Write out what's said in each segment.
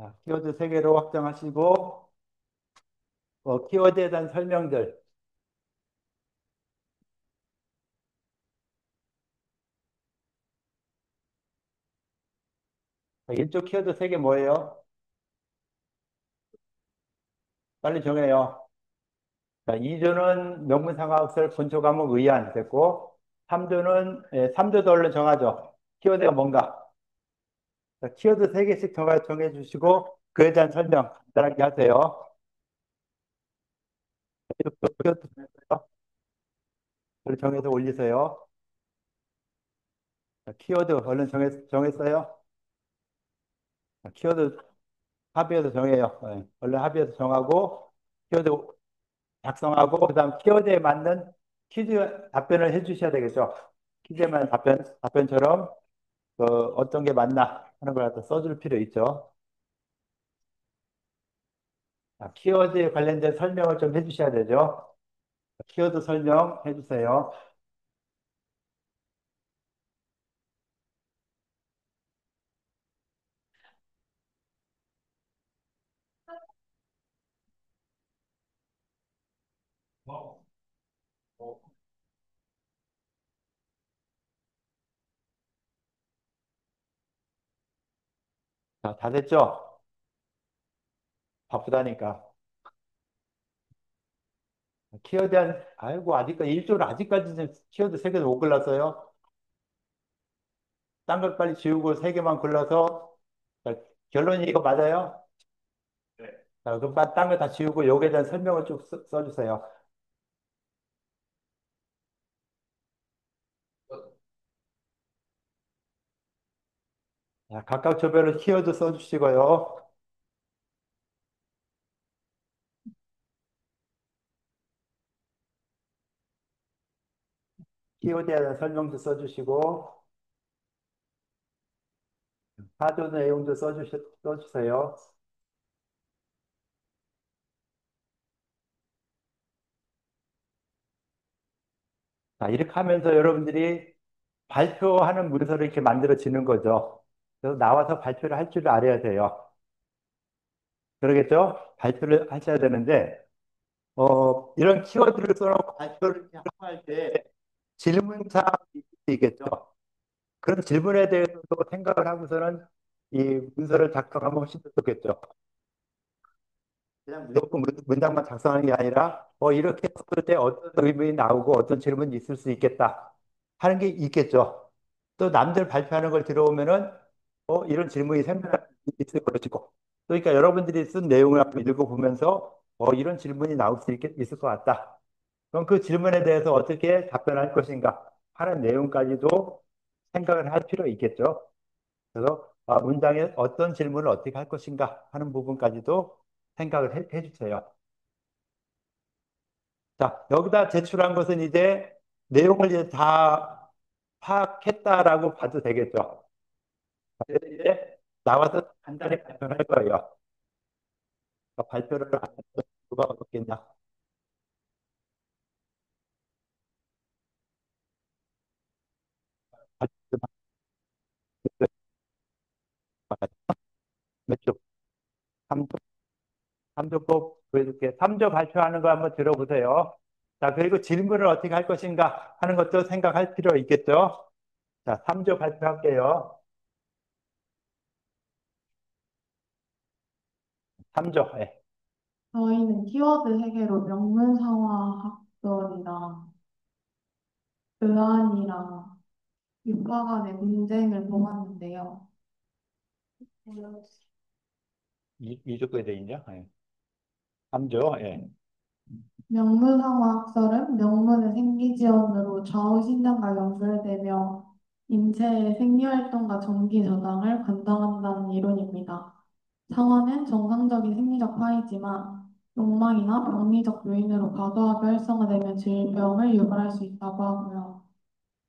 자, 키워드 세 개로 확정하시고, 키워드에 대한 설명들. 자, 1조 키워드 세 개 뭐예요? 빨리 정해요. 자, 2조는 명문상학설 본초 과목 의안 됐고, 3조는, 3조도 얼른 정하죠. 키워드가 뭔가. 자, 키워드 세 개씩 정해 주시고, 그에 대한 설명 간단하게 하세요. 키워드 정했어요? 얼른 정해서 올리세요. 자, 키워드 얼른 정했어요? 자, 키워드 합의해서 정해요. 얼른 합의해서 정하고, 키워드 작성하고 그다음 키워드에 맞는 퀴즈 답변을 해주셔야 되겠죠. 퀴즈에 맞는 답변처럼 어떤 게 맞나 하는 걸 갖다 써줄 필요 있죠. 자, 키워드에 관련된 설명을 좀 해주셔야 되죠. 키워드 설명 해주세요. 자, 다 됐죠? 바쁘다니까. 아이고, 아직까지 키워드 세 개도 못 골랐어요. 딴 걸 빨리 지우고 세 개만 골라서, 자, 결론이 이거 맞아요? 네. 자, 그럼 딴 거 다 지우고 여기에 대한 설명을 쭉 써주세요. 자, 각각 조별로 키워드 써주시고요. 키워드에 대한 설명도 써주시고, 사조 내용도 써주세요. 자, 이렇게 하면서 여러분들이 발표하는 문서를 이렇게 만들어지는 거죠. 그래서 나와서 발표를 할 줄 알아야 돼요. 그러겠죠? 발표를 하셔야 되는데, 이런 키워드를 써놓고 발표를 할 때 질문사항이 있겠죠. 그런 질문에 대해서도 생각을 하고서는 이 문서를 작성하면 훨씬 더 좋겠죠. 그냥 무조건 문장만 작성하는 게 아니라 이렇게 했을 때 어떤 의문이 나오고 어떤 질문이 있을 수 있겠다 하는 게 있겠죠. 또 남들 발표하는 걸 들어오면은 이런 질문이 생겨날 수 있을 것이고 또 그러니까 여러분들이 쓴 내용을 한번 읽어보면서 이런 질문이 나올 수 있을 것 같다. 그럼 그 질문에 대해서 어떻게 답변할 것인가 하는 내용까지도 생각을 할 필요 있겠죠. 그래서 문장에 어떤 질문을 어떻게 할 것인가 하는 부분까지도 생각을 해주세요. 자, 여기다 제출한 것은 이제 내용을 이제 다 파악했다라고 봐도 되겠죠. 그래서 이제 나와서 간단히 발표를 할 거예요. 발표를 안 해서 누가 어떻겠냐. 몇 쪽? 3조, 삼조 꼭 보여줄게. 3조 발표하는 거 한번 들어보세요. 자, 그리고 질문을 어떻게 할 것인가 하는 것도 생각할 필요 있겠죠. 자, 3조 발표할게요. 3조. 예. 저희는 키워드 해계로 명문상화 학설이랑 의안이랑 유파 간의 논쟁을 보았는데요. 2조 거에 돼 있냐? 예. 3조. 예. 명문상화 학설은 명문의 생리지원으로 좌우신경과 연결되며 인체의 생리활동과 전기 저장을 관장한다는 이론입니다. 상화는 정상적인 생리적 파이지만 욕망이나 병리적 요인으로 과도하게 활성화되면 질병을 유발할 수 있다고 하고요.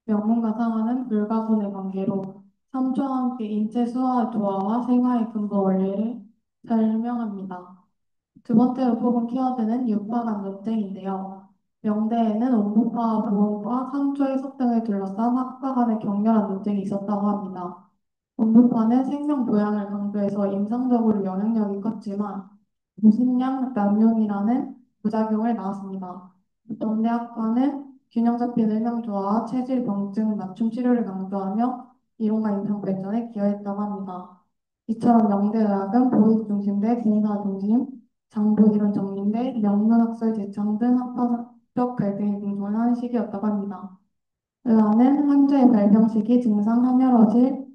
명문과 상하는 불가분의 관계로 삼조와 함께 인체 수화 조화와 생화의 근본 원리를 설명합니다. 두 번째로 뽑은 키워드는 육파 간 논쟁인데요. 명대에는 온부파, 보온파, 삼조 해석 등을 둘러싼 학파 간의 격렬한 논쟁이 있었다고 합니다. 온도파는 생명 도양을 강조해서 임상적으로 영향력이 컸지만 무심량 남용이라는 부작용을 낳았습니다. 연대학과는 균형 잡힌 의명조화와 체질 병증 맞춤 치료를 강조하며 이론과 임상 발전에 기여했다고 합니다. 이처럼 영대의학은 보육 중심 대 공사 중심, 장부 이론 정립 대 명문학설 제창 등 학파적 갈등이 공존한 시기였다고 합니다. 의학은 환자의 발병 시기, 증상, 함열어질,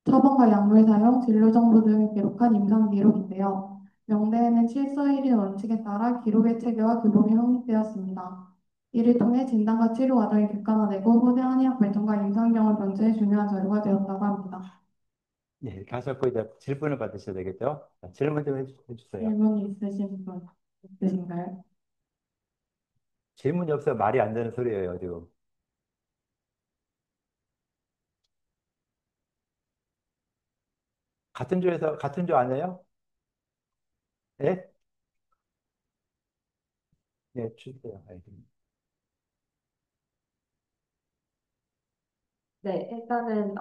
처방과 약물 사용, 진료 정보 등을 기록한 임상 기록인데요. 명대에는 7서 1인 원칙에 따라 기록의 체계와 규범이 확립되었습니다. 이를 통해 진단과 치료 과정이 객관화되고 후대 한의학 발전과 임상 경험 변화에 중요한 자료가 되었다고 합니다. 예, 이렇게 하셨고 이제 질문을 받으셔야 되겠죠? 자, 질문 좀 해주세요. 질문 있으신 분 있으신가요? 질문이 없어요. 말이 안 되는 소리예요, 지금. 같은 조에서 같은 조 아니에요? 예? 예, 주세요. 네, 일단은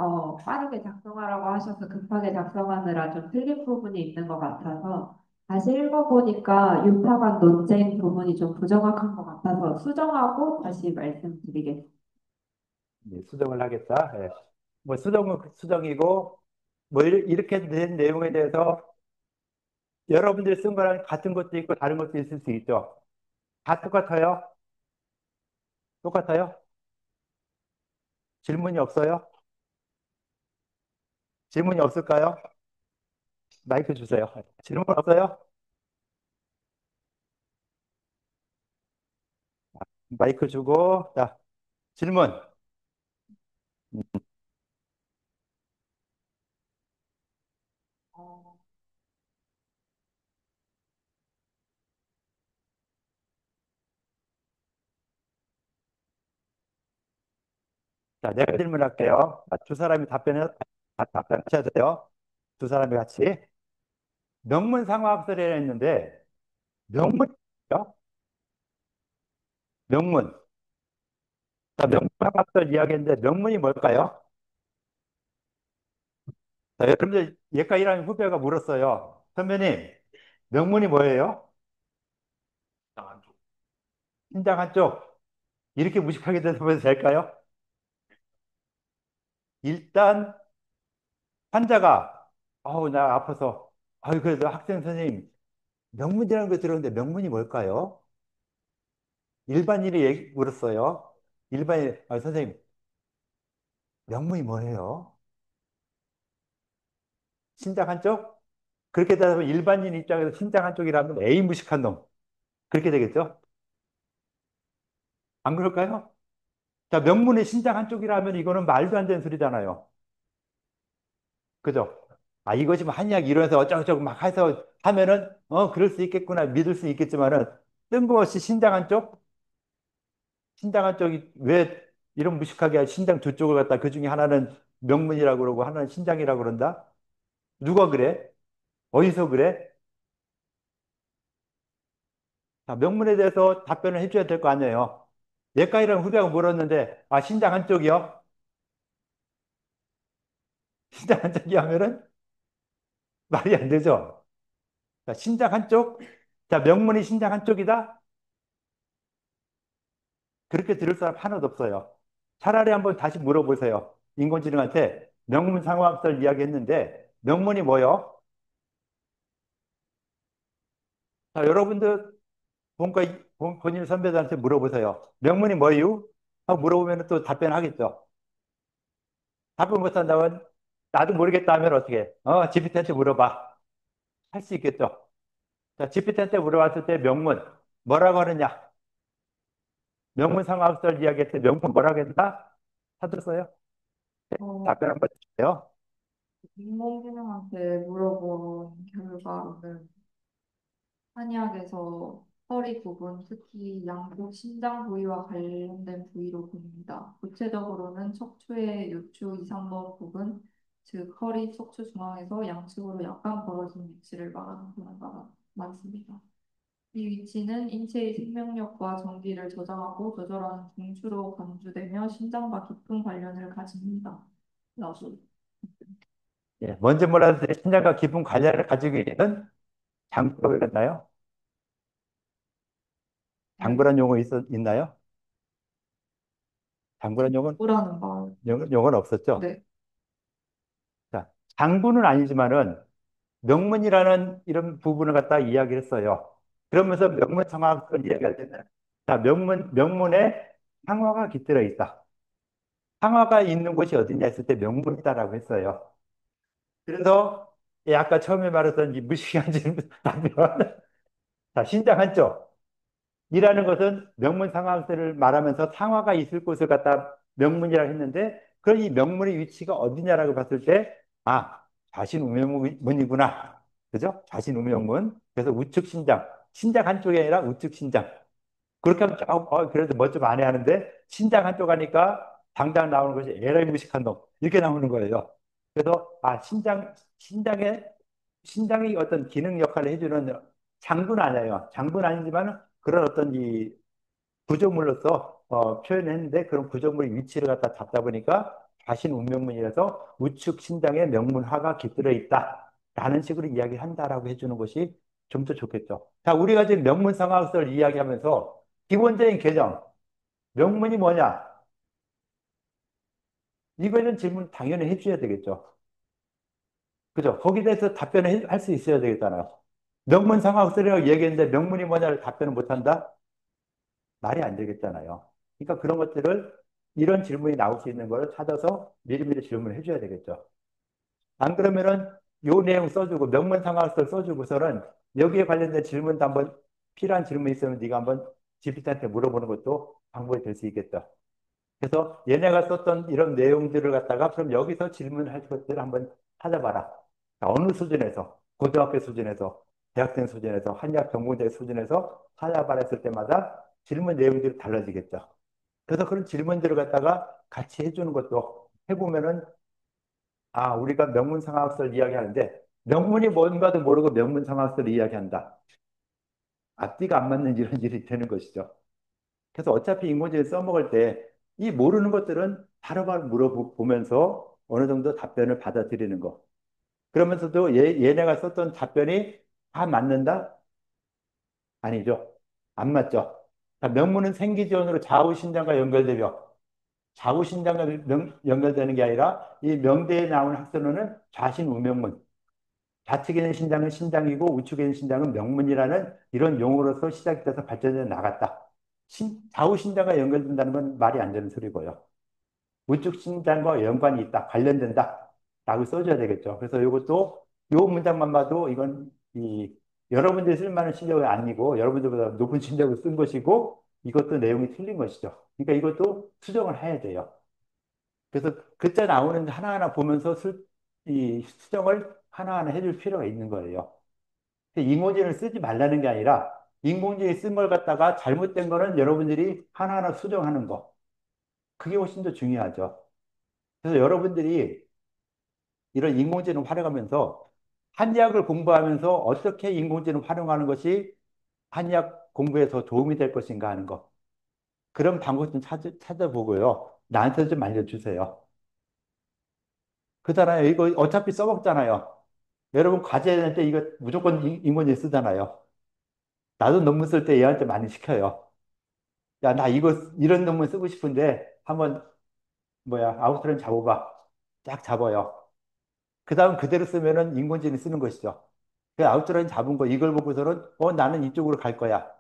빠르게 작성하라고 하셔서 급하게 작성하느라 좀 틀린 부분이 있는 것 같아서 다시 읽어보니까 유타관 논쟁 부분이 좀 부정확한 것 같아서 수정하고 다시 말씀드리겠습니다. 예, 수정을 하겠다. 예. 뭐 수정은 수정이고 뭐 이렇게 된 내용에 대해서 여러분들이 쓴 거랑 같은 것도 있고 다른 것도 있을 수 있죠. 다 똑같아요? 똑같아요? 질문이 없어요? 질문이 없을까요? 마이크 주세요. 질문 없어요? 마이크 주고, 자, 질문. 어, 자, 내가 질문할게요. 자, 두 사람이 답변하셔야 돼요. 두 사람이 같이. 명문상화학설이라 했는데, 명문이요? 명문. 자, 명문상화학설 이야기인데, 명문이 뭘까요? 자, 여러분들, 예과 1학년 후배가 물었어요. 선배님, 명문이 뭐예요? 신장 한쪽. 이렇게 무식하게 대답해도 될까요? 일단, 환자가, 어우, 나 아파서, 아유, 그래도 학생 선생님, 명문이라는 거 들었는데 명문이 뭘까요? 일반인이 물었어요. 일반인, 아, 선생님, 명문이 뭐예요? 신장 한쪽? 그렇게 대답하면 일반인 입장에서 신장 한쪽이라면 에이 무식한 놈. 그렇게 되겠죠? 안 그럴까요? 자, 명문의 신장 한쪽이라면 이거는 말도 안 되는 소리잖아요. 그죠? 아, 이것이 뭐 한의학 이론에서 어쩌고저쩌고 막 해서 하면은, 그럴 수 있겠구나. 믿을 수 있겠지만은, 뜬금없이 신장 한쪽? 신장 한쪽이 왜 이런 무식하게 신장 두 쪽을 갖다 그 중에 하나는 명문이라고 그러고 하나는 신장이라고 그런다? 누가 그래? 어디서 그래? 자, 명문에 대해서 답변을 해줘야 될 거 아니에요. 내과이랑 후배가 물었는데, 아, 신장 한쪽이요? 신장 한쪽이 하면은 말이 안 되죠. 자, 신장 한쪽? 자, 명문이 신장 한쪽이다? 그렇게 들을 사람 하나도 없어요. 차라리 한번 다시 물어보세요. 인공지능한테 명문 상호학설 이야기했는데, 명문이 뭐요? 자, 여러분들 본과 본인 선배들한테 물어보세요. 명문이 뭐예요? 하고 물어보면 또 답변하겠죠. 답변 못한다면 나도 모르겠다 하면 어떻게 해? GPT한테 물어봐. 할 수 있겠죠. 자, GPT한테 물어봤을 때 명문 뭐라고 하느냐? 명문 상학설 이야기할 때 명문 뭐라고 했다? 찾았어요? 어, 답변 한번 주세요. 인공지능한테 물어본 결과로는 한의학에서 허리 부분, 특히 양쪽 신장 부위와 관련된 부위로 보입니다. 구체적으로는 척추의 요추 2, 3번 부분, 즉 허리 척추 중앙에서 양측으로 약간 벌어진 위치를 말하는 경우가 많습니다. 이 위치는 인체의 생명력과 전기를 저장하고 조절하는 중추로 간주되며 신장과 깊은 관련을 가집니다. 라고. 예, 뭔지 몰라도 신장과 깊은 관련을 가지고 있는 장부라고 했나요? 네. 장부란 용어 있나요? 장부란 장부라는 말. 용어는 없었죠? 네. 자, 장부는 아니지만은 명문이라는 이런 부분을 갖다 이야기를 했어요. 그러면서 명문 상황을 이야기할 때는 자, 명문에 상화가 깃들어 있다. 상화가 있는 곳이 어디냐 했을 때 명문이다라고 했어요. 그래서 아까 처음에 말했던 이 무식한 질문 답변. 자, 신장 한쪽. 이라는 것은 명문 상하수를 말하면서 상하가 있을 곳을 갖다 명문이라고 했는데 그럼 이 명문의 위치가 어디냐라고 봤을 때 아, 좌신 우명문이구나. 그죠? 좌신 우명문. 그래서 우측 신장. 신장 한쪽이 아니라 우측 신장. 그렇게 하면 그래도 뭐 좀 안 해 하는데 신장 한쪽 하니까 당장 나오는 것이 에라이 무식한 놈. 이렇게 나오는 거예요. 그래서 신장이 어떤 기능 역할을 해주는 장군 아니에요. 장군 아니지만 그런 어떤 이 구조물로서 표현했는데 그런 구조물의 위치를 갖다 잡다 보니까 자신 운명문이라서 우측 신장에 명문화가 깃들어 있다. 라는 식으로 이야기한다라고 해주는 것이 좀 더 좋겠죠. 자, 우리가 지금 명문상학설을 이야기하면서 기본적인 개념, 명문이 뭐냐? 이거에 대한 질문 당연히 해줘야 되겠죠. 그죠? 거기에 대해서 답변을 할 수 있어야 되겠잖아요. 명문상학설이라고 얘기했는데 명문이 뭐냐를 답변을 못한다? 말이 안 되겠잖아요. 그러니까 그런 것들을 이런 질문이 나올 수 있는 걸 찾아서 미리미리 질문을 해줘야 되겠죠. 안 그러면은 요 내용 써주고 명문상학설 써주고서는 여기에 관련된 질문도 한번 필요한 질문이 있으면 네가 한번 GPT한테 물어보는 것도 방법이 될 수 있겠다. 그래서 얘네가 썼던 이런 내용들을 갖다가 그럼 여기서 질문할 것들을 한번 찾아봐라. 어느 수준에서 고등학교 수준에서 대학생 수준에서 한의학 전공자 수준에서 찾아봐라 했을 때마다 질문 내용들이 달라지겠죠. 그래서 그런 질문들을 갖다가 같이 해주는 것도 해보면은 아 우리가 명문상학설 이야기하는데 명문이 뭔가도 모르고 명문상학설 이야기한다. 앞뒤가 안 맞는 이런 일이 되는 것이죠. 그래서 어차피 인공지능 써먹을 때 이 모르는 것들은 바로바로 물어보면서 어느 정도 답변을 받아들이는 거. 그러면서도 얘네가 썼던 답변이 다 맞는다? 아니죠. 안 맞죠. 자, 명문은 생기지원으로 좌우신장과 연결되며 좌우신장과 연결되는 게 아니라 이 명대에 나오는 학설로는 좌신우명문. 좌측에 있는 신장은 신장이고 우측에 있는 신장은 명문이라는 이런 용어로서 시작이 돼서 발전해 나갔다. 좌우신장과 연결된다는 건 말이 안 되는 소리고요. 우측 신장과 연관이 있다, 관련된다. 라고 써줘야 되겠죠. 그래서 이것도 요 문장만 봐도 이건 여러분들이 쓸 만한 실력이 아니고 여러분들보다 높은 실력을 쓴 것이고 이것도 내용이 틀린 것이죠. 그러니까 이것도 수정을 해야 돼요. 그래서 글자 나오는 하나하나 보면서 이 수정을 하나하나 해줄 필요가 있는 거예요. 인공지능을 쓰지 말라는 게 아니라 인공지능이 쓴 걸 갖다가 잘못된 거는 여러분들이 하나하나 수정하는 거. 그게 훨씬 더 중요하죠. 그래서 여러분들이 이런 인공지능 활용하면서 한의학을 공부하면서 어떻게 인공지능 활용하는 것이 한의학 공부에 더 도움이 될 것인가 하는 거. 그런 방법 좀 찾아보고요. 나한테 좀 알려주세요. 그잖아요. 이거 어차피 써먹잖아요. 여러분 과제 낼 때 이거 무조건 인공지능 쓰잖아요. 나도 논문 쓸 때 얘한테 많이 시켜요. 야, 나 이런 논문 쓰고 싶은데 한번 아웃라인 잡아봐. 쫙 잡아요. 그 다음 그대로 쓰면은 인공지능이 쓰는 것이죠. 그 아웃라인 잡은 거 이걸 보고서는 나는 이쪽으로 갈 거야.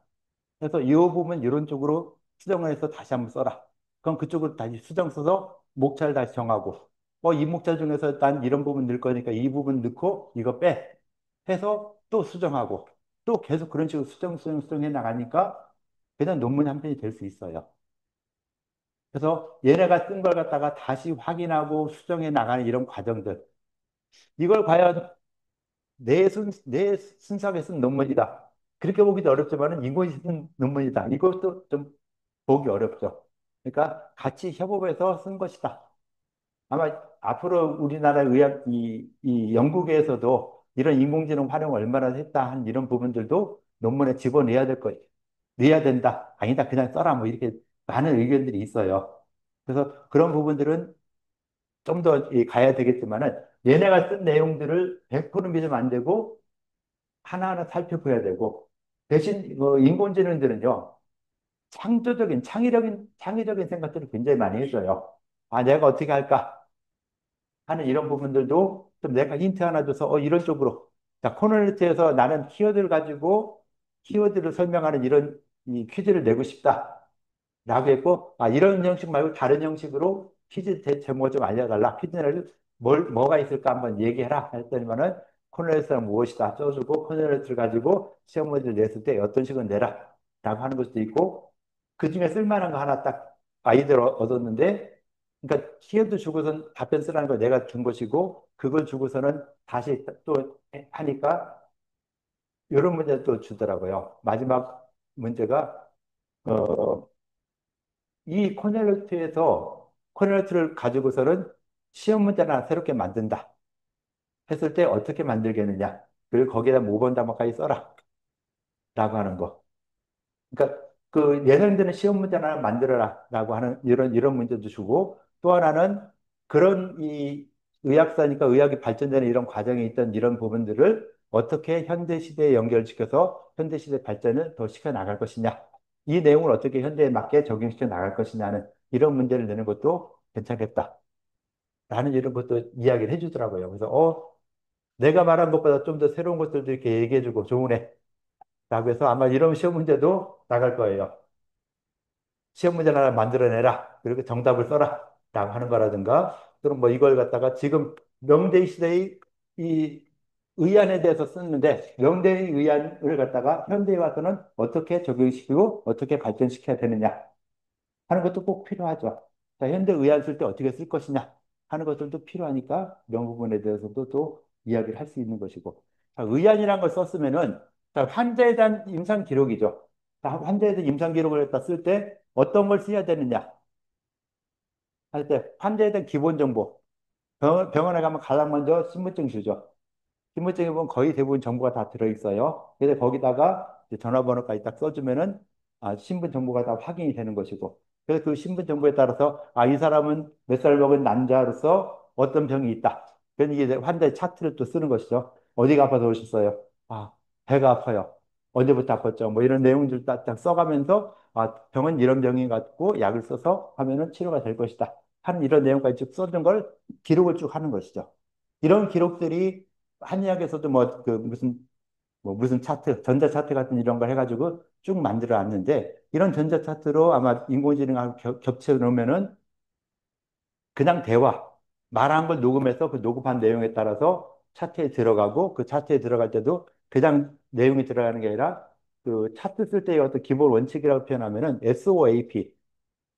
그래서 이 부분 이런 쪽으로 수정을 해서 다시 한번 써라. 그럼 그쪽으로 다시 수정 써서 목차를 다시 정하고 이 목차 중에서 난 이런 부분 넣을 거니까 이 부분 넣고 이거 빼 해서 또 수정하고 또 계속 그런 식으로 수정해 나가니까 그냥 논문이 한 편이 될 수 있어요. 그래서 얘네가 쓴 걸 갖다가 다시 확인하고 수정해 나가는 이런 과정들 이걸 과연 내 순수하게 쓴 논문이다. 그렇게 보기도 어렵지만 인공이 쓴 논문이다. 이것도 좀 보기 어렵죠. 그러니까 같이 협업해서 쓴 것이다. 아마 앞으로 우리나라 이 연구계에서도 이런 인공지능 활용 얼마나 했다 한 이런 부분들도 논문에 집어내야 될 거예요. 내야 된다. 아니다. 그냥 써라. 뭐 이렇게 많은 의견들이 있어요. 그래서 그런 부분들은 좀 더 가야 되겠지만은 얘네가 쓴 내용들을 100% 믿으면 안 되고 하나하나 살펴봐야 되고 대신 인공지능들은요 창의적인 생각들을 굉장히 많이 해줘요. 아, 내가 어떻게 할까 하는 이런 부분들도 좀 내가 힌트 하나 줘서 이런 쪽으로 자, 코너리티에서 나는 키워드를 가지고 키워드를 설명하는 이런 이 퀴즈를 내고 싶다. 라고 했고, 아, 이런 형식 말고 다른 형식으로 퀴즈 제목을 좀 알려달라. 퀴즈를 뭐가 있을까 한번 얘기해라. 했더니만은 코넬레스는 무엇이다. 써주고 코넬레스를 가지고 시험 문제를 냈을 때 어떤 식으로 내라. 라고 하는 것도 있고, 그 중에 쓸만한 거 하나 딱 아이디어를 얻었는데, 그러니까 키워드 주고선 답변 쓰라는 걸 내가 준 것이고, 그걸 주고서는 다시 또 하니까, 이런 문제를 또 주더라고요. 마지막 문제가, 어, 이 코넬레트를 가지고서는 시험 문제를 하나 새롭게 만든다. 했을 때 어떻게 만들겠느냐. 그리고 거기에다 모범 답안까지 써라. 라고 하는 거. 그러니까 그 예상되는 시험 문제 하나 만들어라. 라고 하는 이런 문제도 주고 또 하나는 그런 이 의학사니까 의학이 발전되는 이런 과정에 있던 이런 부분들을 어떻게 현대 시대에 연결시켜서 현대 시대 발전을 더 시켜 나갈 것이냐. 이 내용을 어떻게 현대에 맞게 적용시켜 나갈 것이냐는 이런 문제를 내는 것도 괜찮겠다. 라는 이런 것도 이야기를 해주더라고요. 그래서, 내가 말한 것보다 좀 더 새로운 것들도 이렇게 얘기해주고 좋으네. 라고 해서 아마 이런 시험 문제도 나갈 거예요. 시험 문제 하나 만들어내라. 그리고 정답을 써라. 라고 하는 거라든가, 또는 뭐 이걸 갖다가 지금 명대의 시대의 이 의안에 대해서 썼는데, 명대의 의안을 갖다가 현대에 와서는 어떻게 적용시키고 어떻게 발전시켜야 되느냐 하는 것도 꼭 필요하죠. 자, 현대 의안 쓸 때 어떻게 쓸 것이냐 하는 것들도 필요하니까 이런 부분에 대해서도 또 이야기를 할 수 있는 것이고. 자, 의안이라는 걸 썼으면은 자, 환자에 대한 임상 기록이죠. 자, 환자에 대한 임상 기록을 갖다 쓸 때 어떤 걸 써야 되느냐 할 때 환자에 대한 기본 정보. 병원에 가면 가장 먼저 신분증 주죠. 신분증에 보면 거의 대부분 정보가 다 들어있어요. 그래서 거기다가 이제 전화번호까지 딱 써주면은 신분 정보가 다 확인이 되는 것이고. 그래서 그 신분 정보에 따라서 이 사람은 몇 살 먹은 남자로서 어떤 병이 있다. 그래서 이게 환자의 차트를 또 쓰는 것이죠. 어디가 아파서 오셨어요? 아, 배가 아파요. 언제부터 아팠죠? 뭐 이런 내용들 딱 써가면서 병은 이런 병이 같고 약을 써서 하면은 치료가 될 것이다. 하는 이런 내용까지 쭉 써준 걸 기록을 쭉 하는 것이죠. 이런 기록들이 한의학에서도 무슨 차트, 전자 차트 같은 이런 걸 해가지고 쭉 만들어 놨는데 이런 전자 차트로 아마 인공지능하고 겹쳐 놓으면은 그냥 말한 걸 녹음해서 그 녹음한 내용에 따라서 차트에 들어가고 그 차트에 들어갈 때도 그냥 내용이 들어가는 게 아니라 그 차트 쓸 때의 어떤 기본 원칙이라고 표현하면은 SOAP.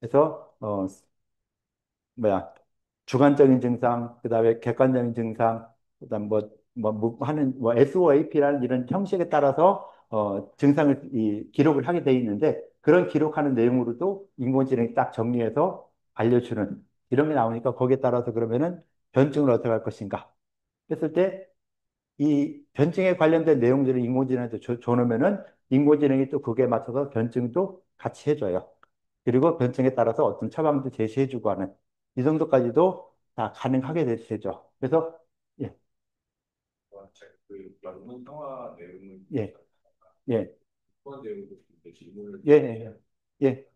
그래서 뭐야 주관적인 증상, 그다음에 객관적인 증상, 그다음 하는 SOAP라는 이런 형식에 따라서 증상을 기록을 하게 돼 있는데 그런 기록하는 내용으로도 인공지능이 딱 정리해서 알려주는 이런 게 나오니까 거기에 따라서 그러면은 변증을 어떻게 할 것인가 했을 때 이 변증에 관련된 내용들을 인공지능한테 줘놓으면은 인공지능이 또 그게 맞춰서 변증도 같이 해줘요. 그리고 변증에 따라서 어떤 처방도 제시해주고 하는 이 정도까지도 다 가능하게 되죠. 그래서 예, 그 영문 통화 내용을 예, 예, 통화 내용도 있는데 질문을 예, 예, 예,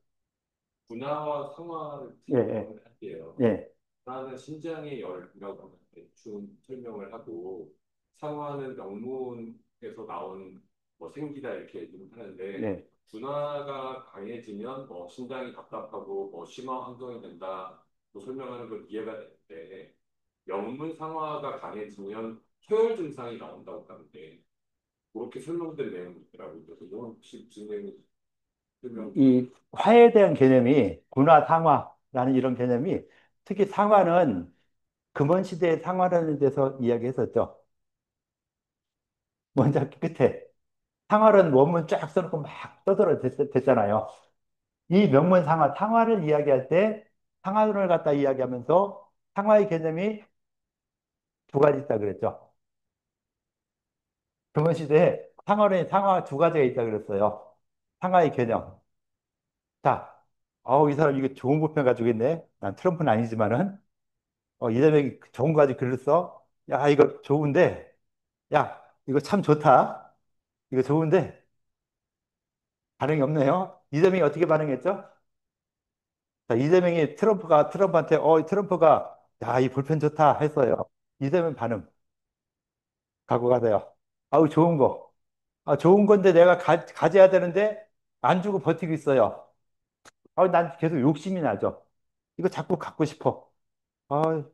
분화와 상화를 예, 예, 설명을 할게요. 예, 분화는 신장의 열이라고 하면 대충 설명을 하고 상화는 영문에서 나온 뭐 생기다 이렇게 얘기를 하는데 예. 분화가 강해지면 뭐 신장이 답답하고 뭐 심화 환경이 된다 뭐 설명하는 건 이해가 되는데 영문 상화가 강해지면 초열 증상이 나온다고 하는데 그렇게 설명된 내용이 있더라고요. 그래서 이건 혹시 무슨 내용인지 설명. 이 화에 대한 개념이 군화 상화라는 이런 개념이 특히 상화는 금원 시대의 상화라는 데서 이야기했었죠. 먼저 끝에 상활은 원문 쫙 써놓고 막 떠들어 됐잖아요. 이 명문 상화를 이야기할 때 상화론을 갖다 이야기하면서 상화의 개념이 두 가지 있다 그랬죠. 조선시대에 상화론이 상화 두 가지가 있다 그랬어요. 상하의 개념. 자, 이 사람 이거 좋은 보편 가지고 있네. 난 트럼프는 아니지만은, 이 사람이 좋은 거 가지고 글을 써. 야, 이거 좋은데. 야, 이거 참 좋다. 이거 좋은데. 반응이 없네요. 이재명이 어떻게 반응했죠? 자, 이재명이 트럼프한테, 트럼프가, 야, 이 볼펜 좋다 했어요. 이재명 반응. 갖고 가세요. 아우, 좋은 거. 아, 좋은 건데 내가 가져야 되는데 안 주고 버티고 있어요. 난 계속 욕심이 나죠. 이거 자꾸 갖고 싶어. 아,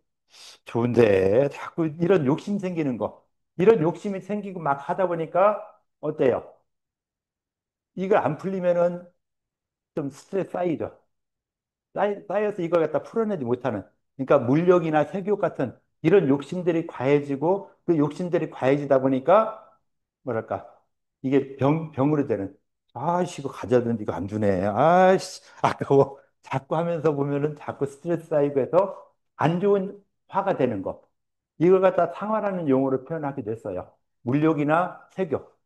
좋은데 자꾸 이런 욕심 생기는 거. 이런 욕심이 생기고 막 하다 보니까 어때요? 이걸 안 풀리면은 좀 스트레스 쌓이죠. 쌓여서 이걸 갖다 풀어내지 못하는. 그러니까 물욕이나 색욕 같은 이런 욕심들이 과해지고 그 욕심들이 과해지다 보니까 뭐랄까 이게 병으로 되는. 아이씨 이거 가져야 되는데 이거 안 주네. 아이씨 아까워. 자꾸 하면서 보면은 자꾸 스트레스 쌓이고 해서 안 좋은 화가 되는 거. 이걸 갖다 상화라는 용어로 표현하게 됐어요. 물욕이나 색욕.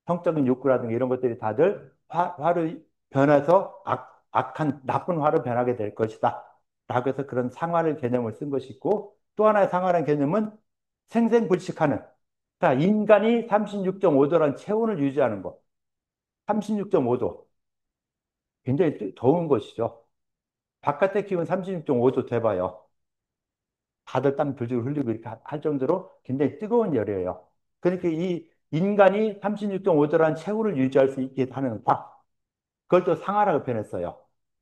성적인 욕구라든가 이런 것들이 다들 화로 변해서 악한 나쁜 화로 변하게 될 것이다. 라고 해서 그런 상화를 개념을 쓴 것이 있고 또 하나의 상화라는 개념은 생생불식하는 자, 인간이 36.5도라는 체온을 유지하는 것. 36.5도. 굉장히 더운 것이죠. 바깥의 기온 36.5도 돼봐요. 다들 땀 줄줄 흘리고 이렇게 할 정도로 굉장히 뜨거운 열이에요. 그러니까 이 인간이 36.5도라는 체온을 유지할 수 있게 하는 과. 그걸 또 상하라고 표현했어요.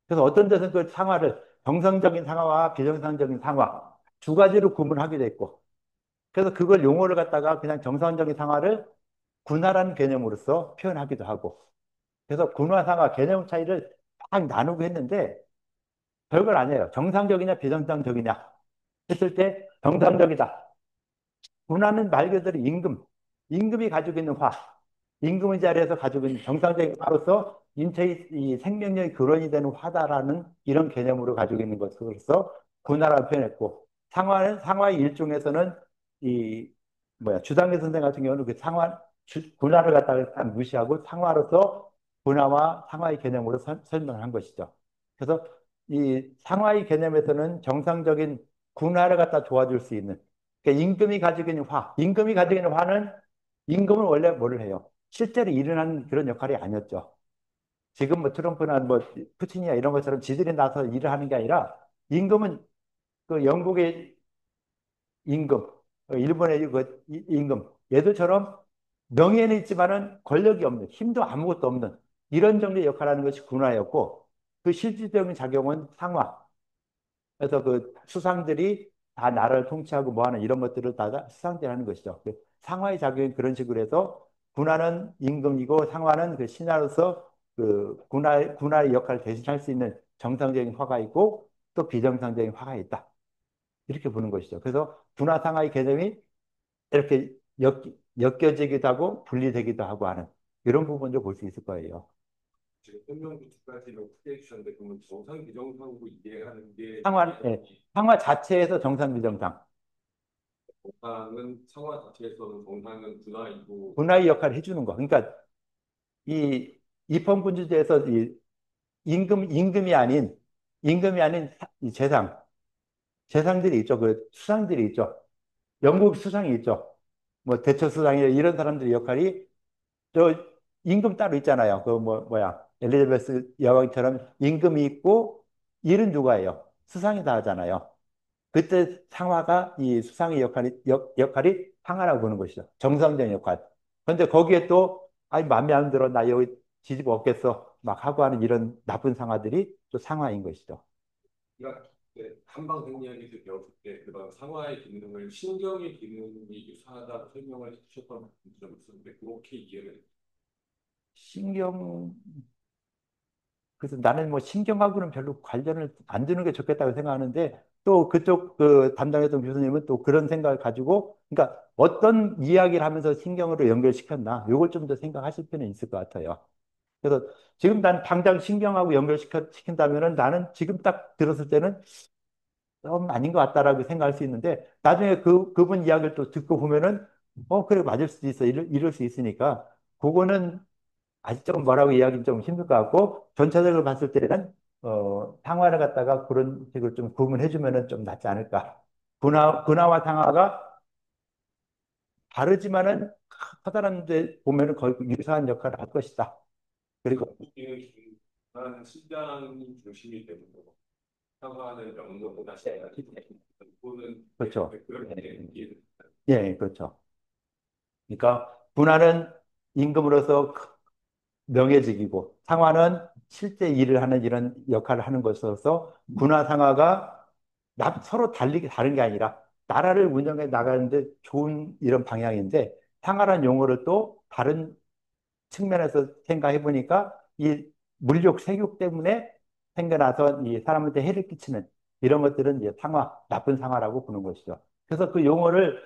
그래서 어떤 데서는 그 상하를 정상적인 상하와 비정상적인 상하 두 가지로 구분하게 됐고, 그래서 그걸 용어를 갖다가 그냥 정상적인 상하를 군화라는 개념으로서 표현하기도 하고, 그래서 군화 상하 개념 차이를 딱 나누고 했는데 별걸 아니에요. 정상적이냐 비정상적이냐 했을 때 정상적이다. 군화는 말 그대로 임금이 가지고 있는 화, 임금의 자리에서 가지고 있는 정상적인 화로서 인체의 이 생명력의 근원이 되는 화다라는 이런 개념으로 가지고 있는 것으로서 군화라고 표현했고, 상화의 일종에서는 이 주당계 선생 같은 경우는 그 군화를 갖다가 딱 무시하고 상화로서 군화와 상화의 개념으로 설명을 한 것이죠. 그래서 이 상화의 개념에서는 정상적인 군화를 갖다 도와줄 수 있는 그러니까 임금이 가지고 있는 화는 임금은 원래 뭐를 해요? 실제로 일어나는 그런 역할이 아니었죠. 지금 뭐 트럼프나 뭐 푸틴이나 이런 것처럼 지들이 나서 일을 하는 게 아니라 임금은 그 영국의 임금, 일본의 그 임금, 얘들처럼 명예는 있지만은 권력이 없는, 힘도 아무것도 없는 이런 정도의 역할을 하는 것이 군화였고 그 실질적인 작용은 상화. 그래서 그 수상들이 다 나라를 통치하고 뭐 하는 이런 것들을 다 수상들이 하는 것이죠. 그 상하의 작용이 그런 식으로 해서 군화는 임금이고 상하는 그 신하로서 그 군화의 역할을 대신할 수 있는 정상적인 화가 있고 또 비정상적인 화가 있다. 이렇게 보는 것이죠. 그래서 군화 상하의 개념이 이렇게 엮여지기도 하고 분리되기도 하고 하는 이런 부분도 볼 수 있을 거예요. 지금 설명도 두 가지로 크게 해주셨는데 그러면 정상 비정상으로 이해하는 게 예, 상하 자체에서 정상 비정상 정상은 상하 자체에서는 정상은 군화이고 군화의 역할을 해주는 거. 그러니까 이 입헌군주제에서 이 임금이 아닌 이 재상들이 있죠. 그 수상들이 있죠. 영국 수상이 있죠. 뭐 대처 수상이 이런 사람들의 역할이 저 임금 따로 있잖아요. 그 엘리자베스 여왕처럼 임금이 있고 일은 누가 해요? 수상이 다 하잖아요. 그때 상화가 이 수상의 역할이 상하라고 보는 것이죠. 정상적인 역할. 그런데 거기에 또 아니 마음에 안 들어 나 여기 지집 없겠어 막 하고 하는 이런 나쁜 상하들이 또 상하인 것이죠. 그러니까 한방 생리학에서 배웠을 때 그런 상하의 기능을 신경의 기능이 유사하다고 설명을 해주셨던 분들이 있었는데 그렇게 이해를 신경 그래서 나는 뭐 신경하고는 별로 관련을 안 두는 게 좋겠다고 생각하는데 또 그쪽 그 담당했던 교수님은 또 그런 생각을 가지고 그러니까 어떤 이야기를 하면서 신경으로 연결시켰나 이걸 좀 더 생각하실 필요는 있을 것 같아요. 그래서 지금 난 당장 신경하고 시킨다면은 나는 지금 딱 들었을 때는 좀 아닌 것 같다라고 생각할 수 있는데 나중에 그분 이야기를 또 듣고 보면은 그래 맞을 수도 있어 이럴 수 있으니까 그거는 아직 조금 뭐라고 이야기는 좀 힘들 것 같고 전체적으로 봤을 때는 상화를 갖다가 그런 식으로 좀 구분해 주면은 좀 낫지 않을까. 군화와 상화가 다르지만은 커다란 데 보면은 거의 유사한 역할을 할 것이다. 그리고 우리는 한 신장 중심이 되는 거고 사과는 명도보다 신장 보는 그렇죠. 그렇게 이해를 예, 그렇죠. 그러니까 분할은 임금으로서 명예직이고 상화는 실제 일을 하는 이런 역할을 하는 것으로서 군화 상화가 서로 다른 게 아니라 나라를 운영해 나가는데 좋은 이런 방향인데 상하란 용어를 또 다른 측면에서 생각해 보니까 이 물욕, 색욕 때문에 생겨나서 이 사람한테 해를 끼치는 이런 것들은 이제 나쁜 상화라고 부르는 것이죠. 그래서 그 용어를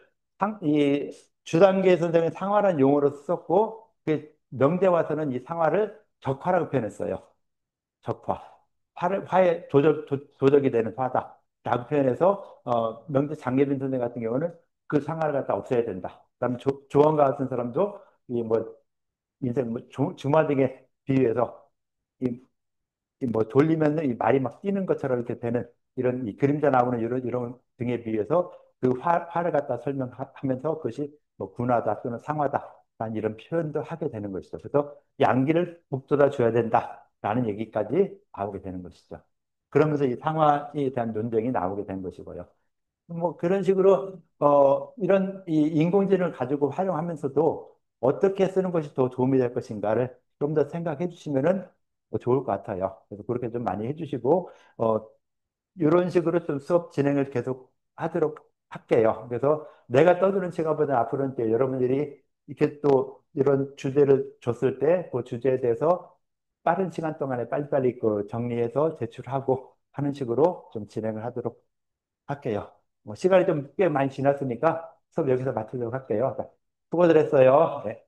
이 주단계 선생은 상화라는 용어로 썼고 그 명대 와서는 이 상화를 적화라고 표현했어요. 적화. 화의 도적이 되는 화다. 라고 표현해서, 명대 장예빈 선생 같은 경우는 그 상하를 갖다 없애야 된다. 그다음 조원가 같은 사람도 이 뭐 인생 뭐 주마 등에 비유해서 이뭐 돌리면 이 말이 막 뛰는 것처럼 이렇게 되는 이런 이 그림자 나오는 이런 등에 비해서 그 화를 갖다 설명하면서 그것이 뭐 군화다 또는 상화다 라는 이런 표현도 하게 되는 것이죠. 그래서 양기를 북돋아 줘야 된다라는 얘기까지 나오게 되는 것이죠. 그러면서 이 상화에 대한 논쟁이 나오게 된 것이고요. 뭐 그런 식으로 이런 이 인공지능을 가지고 활용하면서도 어떻게 쓰는 것이 더 도움이 될 것인가를 좀 더 생각해 주시면은 좋을 것 같아요. 그래서 그렇게 좀 많이 해주시고 이런 식으로 좀 수업 진행을 계속 하도록 할게요. 그래서 내가 떠드는 시간보다 앞으로는 이제 여러분들이 이렇게 또 이런 주제를 줬을 때 그 주제에 대해서 빠른 시간 동안에 빨리빨리 그 정리해서 제출하고 하는 식으로 좀 진행을 하도록 할게요. 뭐 시간이 좀 꽤 많이 지났으니까 수업 여기서 마치도록 할게요. 수고들 했어요. 네.